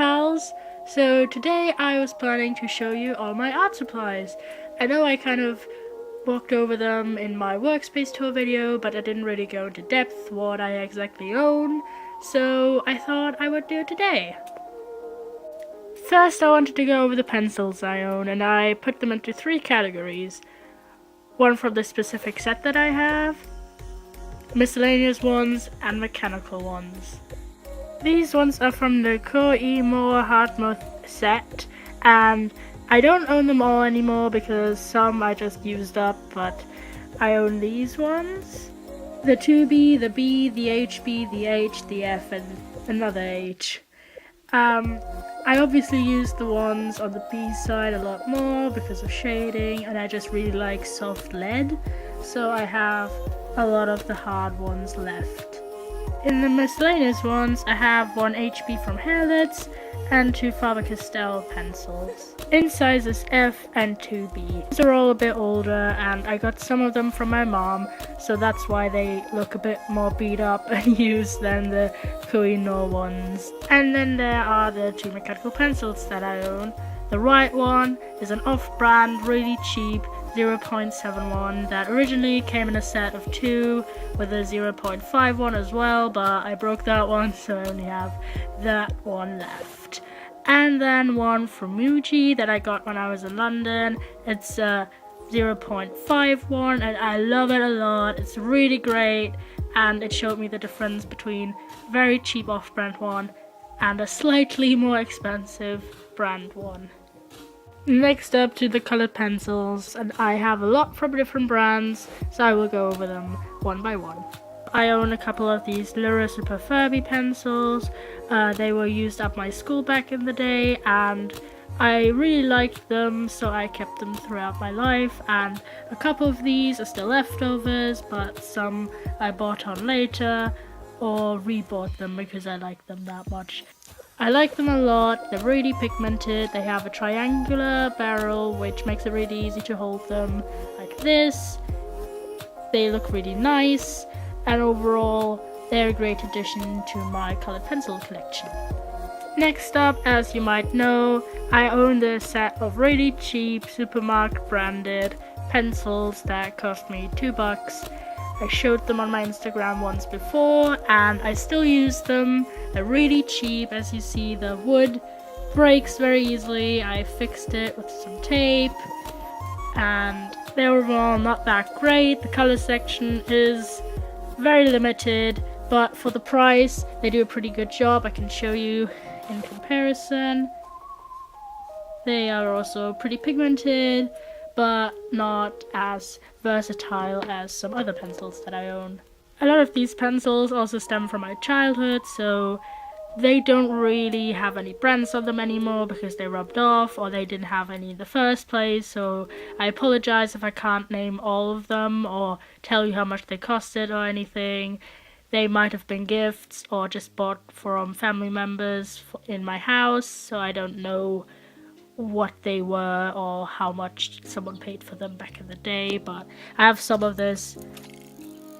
pals! So today I was planning to show you all my art supplies. I know I kind of walked over them in my workspace tour video, but I didn't really go into depth what I exactly own, so I thought I would do it today. First I wanted to go over the pencils I own, and I put them into 3 categories. One from the specific set that I have, miscellaneous ones, and mechanical ones. These ones are from the Koimo Hardmoth set, and I don't own them all anymore because some I just used up, but I own these ones. The 2B, the B, the HB, the H, the F, and another H. I obviously use the ones on the B side a lot more because of shading, and I just really like soft lead, so I have a lot of the hard ones left. In the miscellaneous ones, I have one HB from Hairlets and 2 Faber-Castell pencils in sizes F and 2B. These are all a bit older, and I got some of them from my mom, so that's why they look a bit more beat up and used than the Koino ones. And then there are the 2 mechanical pencils that I own. The right one is an off-brand, really cheap 0.71 that originally came in a set of 2 with a 0.51 as well, but I broke that one, so I only have that one left. And then one from Muji that I got when I was in London. It's a 0.51 and I love it a lot. It's really great, and it showed me the difference between very cheap off-brand one and a slightly more expensive brand one. Next up to the colored pencils, and I have a lot from different brands, so I will go over them one by one. I own a couple of these Lura Super Furby pencils. They were used at my school back in the day, and I really liked them, so I kept them throughout my life. And a couple of these are still leftovers, but some I bought on later or rebought them because I liked them that much. I like them a lot. They're really pigmented. They have a triangular barrel, which makes it really easy to hold them like this. They look really nice, and overall they're a great addition to my colored pencil collection. Next up, as you might know, I own this set of really cheap Supermarket branded pencils that cost me $2. I showed them on my Instagram once before, and I still use them. They're really cheap. As you see, the wood breaks very easily. I fixed it with some tape, and they're overall not that great. The color section is very limited, but for the price, they do a pretty good job. I can show you in comparison. They are also pretty pigmented, but not as versatile as some other pencils that I own. A lot of these pencils also stem from my childhood, so they don't really have any brands on them anymore because they rubbed off or they didn't have any in the first place, so I apologize if I can't name all of them or tell you how much they costed or anything. They might have been gifts or just bought from family members in my house, so I don't know what they were or how much someone paid for them back in the day, but I have some of this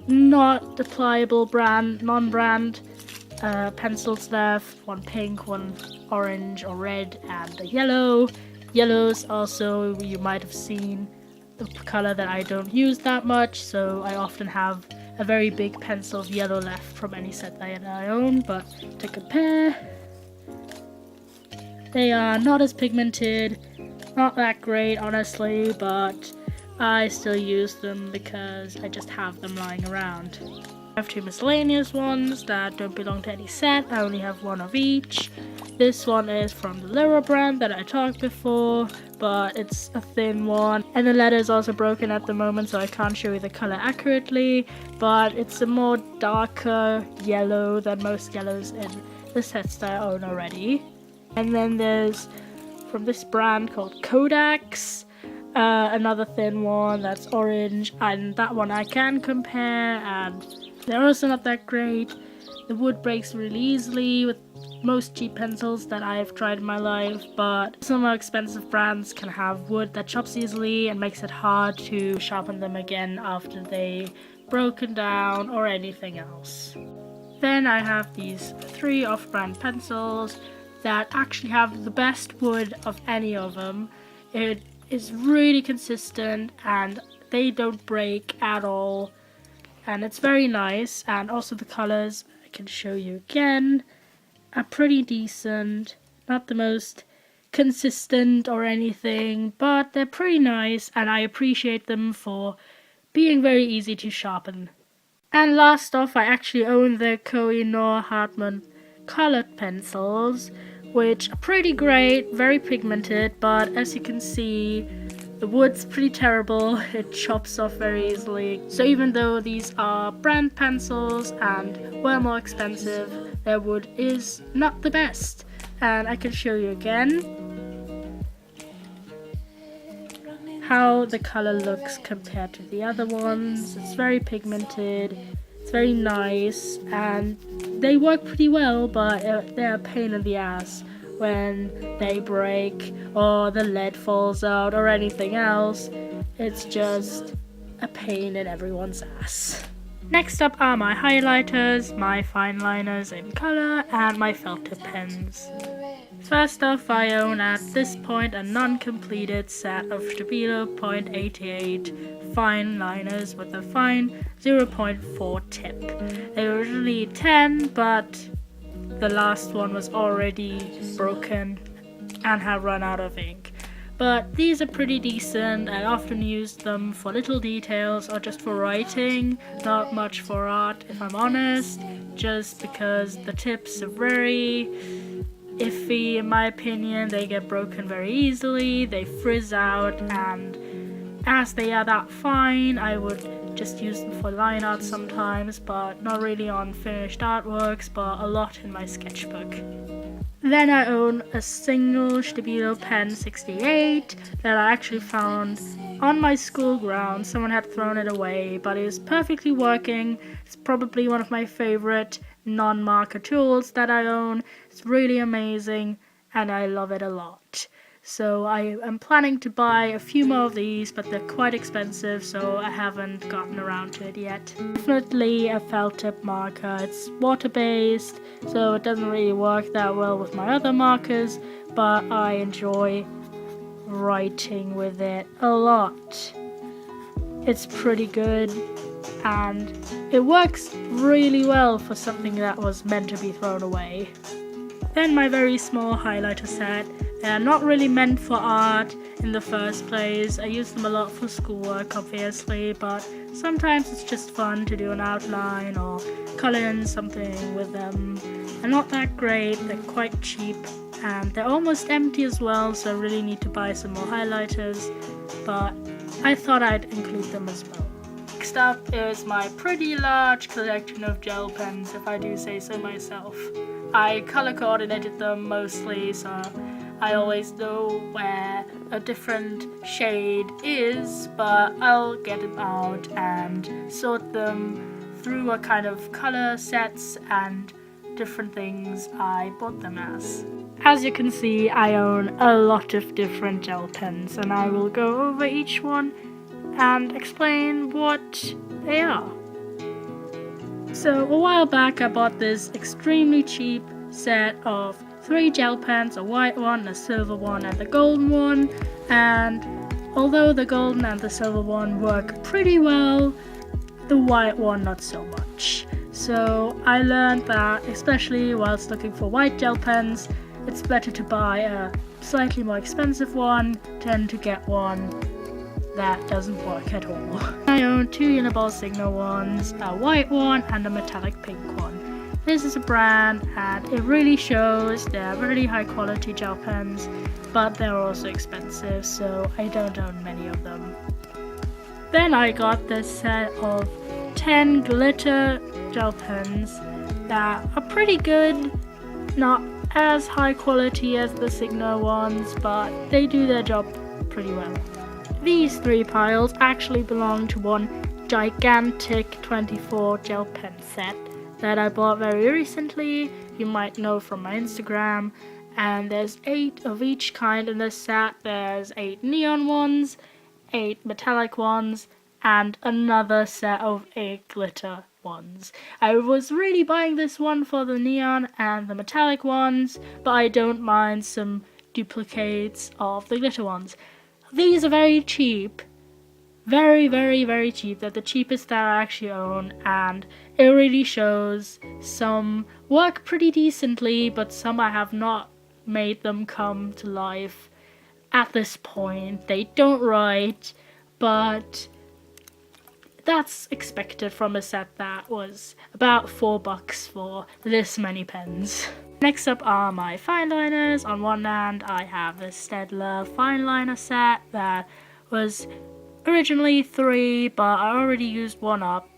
not applicable brand, non-brand pencils left. One pink, one orange or red, and a yellow. Yellows also, you might have seen the color that I don't use that much, so I often have a very big pencil of yellow left from any set that I own. But to compare, they are not as pigmented, not that great honestly, but I still use them because I just have them lying around. I have 2 miscellaneous ones that don't belong to any set. I only have one of each. This one is from the Lura brand that I talked before, but it's a thin one, and the letter is also broken at the moment, so I can't show you the color accurately, but it's a more darker yellow than most yellows in the sets that I own already. And then there's from this brand called Kodaks, another thin one that's orange, and that one I can compare, and they're also not that great. The wood breaks really easily with most cheap pencils that I've tried in my life, but some more expensive brands can have wood that chops easily and makes it hard to sharpen them again after they've broken down or anything else. Then I have these 3 off-brand pencils that actually have the best wood of any of them. It is really consistent and they don't break at all, and it's very nice. And also the colors, I can show you again, are pretty decent. Not the most consistent or anything, but they're pretty nice and I appreciate them for being very easy to sharpen. And last off, I actually own the Koh-i-Noor Hartmann colored pencils, which are pretty great, very pigmented, but as you can see, the wood's pretty terrible. It chops off very easily. So even though these are brand pencils and well more expensive, their wood is not the best. And I can show you again how the color looks compared to the other ones. It's very pigmented, it's very nice, and they work pretty well, but they're a pain in the ass when they break or the lead falls out or anything else. It's just a pain in everyone's ass. Next up are my highlighters, my fine liners in color, and my felt tip pens. First off, I own at this point a non-completed set of Stabilo .88 fine liners with a fine 0.4 tip. They were originally 10, but the last one was already broken and had run out of ink. But these are pretty decent. I often use them for little details or just for writing, not much for art if I'm honest, just because the tips are very iffy in my opinion. They get broken very easily, they frizz out, and as they are that fine, I would just use them for line art sometimes, but not really on finished artworks, but a lot in my sketchbook. Then I own a single Stabilo pen 68 that I actually found on my school grounds. Someone had thrown it away, but it is perfectly working. It's probably one of my favorite non-marker tools that I own. It's really amazing and I love it a lot. So I am planning to buy a few more of these, but they're quite expensive, so I haven't gotten around to it yet. Definitely a felt tip marker. It's water-based, so it doesn't really work that well with my other markers, but I enjoy writing with it a lot. It's pretty good, and it works really well for something that was meant to be thrown away. Then my very small highlighter set. They're not really meant for art in the first place. I use them a lot for schoolwork, obviously, but sometimes it's just fun to do an outline or color in something with them. They're not that great, they're quite cheap, and they're almost empty as well, so I really need to buy some more highlighters, but I thought I'd include them as well. Next up is my pretty large collection of gel pens, if I do say so myself. I color coordinated them mostly, so I always know where a different shade is, but I'll get them out and sort them through a kind of color sets and different things I bought them as. As you can see, I own a lot of different gel pens, and I will go over each one and explain what they are. So a while back I bought this extremely cheap set of 3 gel pens, a white one, a silver one, and the golden one, and although the golden and the silver one work pretty well, the white one not so much. So I learned that, especially whilst looking for white gel pens, it's better to buy a slightly more expensive one than to get one that doesn't work at all. I own 2 Uniball Signo ones, a white one and a metallic pink one. This is a brand and it really shows. They're really high quality gel pens, but they're also expensive, so I don't own many of them. Then I got this set of 10 glitter gel pens that are pretty good, not as high quality as the Signo ones, but they do their job pretty well. These 3 piles actually belong to one gigantic 24 gel pen set that I bought very recently. You might know from my Instagram, and there's 8 of each kind in this set. There's 8 neon ones, 8 metallic ones, and another set of 8 glitter ones. I was really buying this one for the neon and the metallic ones, but I don't mind some duplicates of the glitter ones. These are very cheap. Very, very, very cheap. They're the cheapest that I actually own, and it really shows. Some work pretty decently, but some I have not made them come to life at this point. They don't write, but that's expected from a set that was about $4 for this many pens. Next up are my fine liners. On one hand, I have the Staedtler fine liner set that was originally 3, but I already used one up.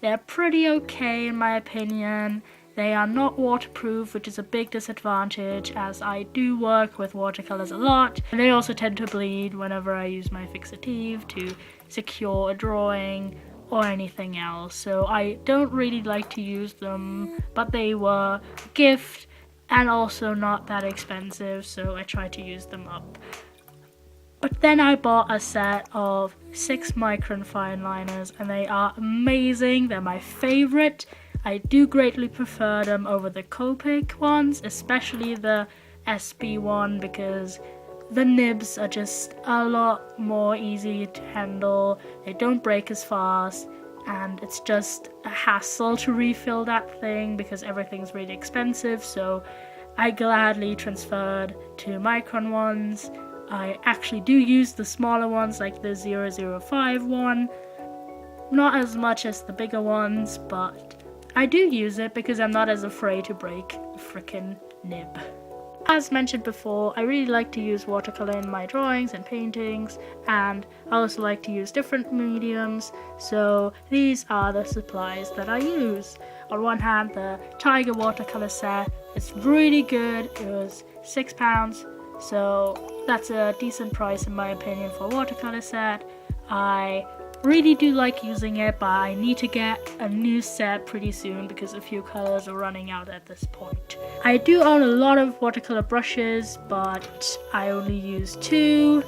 They're pretty okay in my opinion. They are not waterproof, which is a big disadvantage as I do work with watercolors a lot, and they also tend to bleed whenever I use my fixative to secure a drawing or anything else. So I don't really like to use them, but they were a gift and also not that expensive, so I try to use them up. But then I bought a set of 6 micron fine liners, and they are amazing. They're my favorite. I do greatly prefer them over the Copic ones, especially the SB one, because the nibs are just a lot more easy to handle. They don't break as fast, and it's just a hassle to refill that thing because everything's really expensive. So I gladly transferred to micron ones. I actually do use the smaller ones like the 005 one, not as much as the bigger ones, but I do use it because I'm not as afraid to break the frickin' nib. As mentioned before, I really like to use watercolor in my drawings and paintings, and I also like to use different mediums, so these are the supplies that I use. On one hand, the Tiger watercolor set is really good. It was £6, so that's a decent price in my opinion for a watercolor set. I really do like using it, but I need to get a new set pretty soon because a few colors are running out at this point. I do own a lot of watercolor brushes, but I only use 2.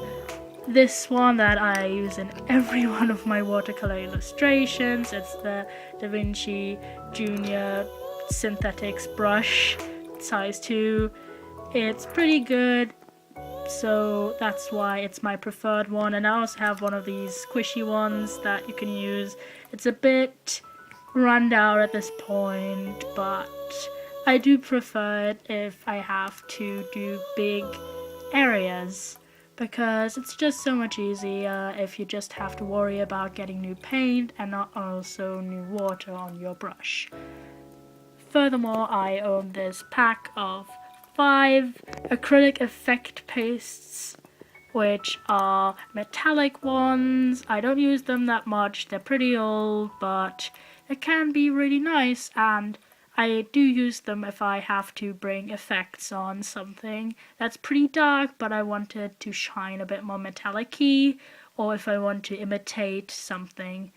This one that I use in every one of my watercolor illustrations, it's the Da Vinci Junior Synthetics brush, size 2. It's pretty good, so that's why it's my preferred one. And I also have one of these squishy ones that you can use. It's a bit run down at this point, but I do prefer it if I have to do big areas, because it's just so much easier if you just have to worry about getting new paint and not also new water on your brush. Furthermore, I own this pack of 5 acrylic effect pastes, which are metallic ones. I don't use them that much, they're pretty old, but it can be really nice, and I do use them if I have to bring effects on something that's pretty dark but I want it to shine a bit more metallic-y, or if I want to imitate something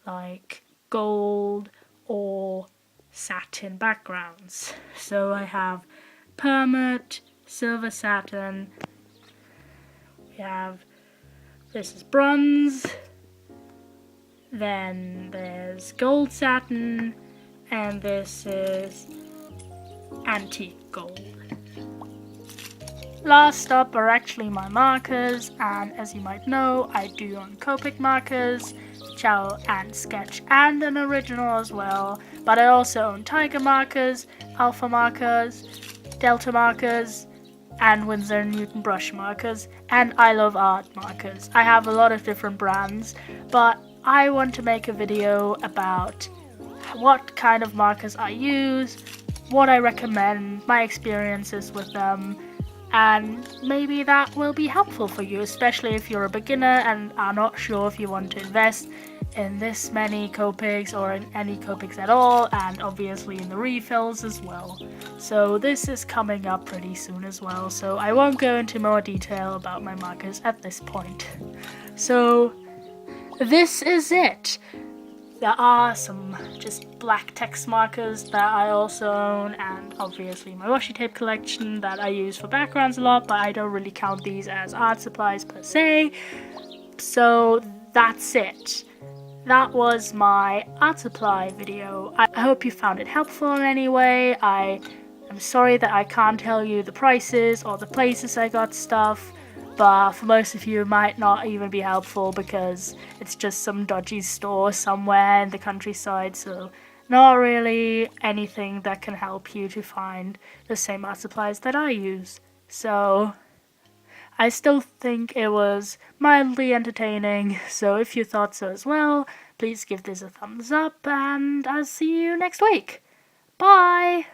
like gold or satin backgrounds. So I have Permit, Silver Satin, we have, this is bronze, then there's gold satin, and this is antique gold. Last up are actually my markers, and as you might know, I do own Copic markers, gel and sketch, and an original as well, but I also own Tiger markers, Alpha markers, Delta markers, and Winsor & Newton brush markers, and I Love Art markers. I have a lot of different brands, but I want to make a video about what kind of markers I use, what I recommend, my experiences with them, and maybe that will be helpful for you, especially if you're a beginner and are not sure if you want to invest in this many Copics or in any Copics at all, and obviously in the refills as well. So this is coming up pretty soon as well, so I won't go into more detail about my markers at this point. So this is it. There are some just black text markers that I also own, and obviously my washi tape collection that I use for backgrounds a lot, but I don't really count these as art supplies per se. So that's it. that was my art supply video. I hope you found it helpful in any way. I am sorry that I can't tell you the prices or the places I got stuff, but for most of you it might not even be helpful because it's just some dodgy store somewhere in the countryside, so not really anything that can help you to find the same art supplies that I use. So I still think it was mildly entertaining, so if you thought so as well, please give this a thumbs up, and I'll see you next week. Bye!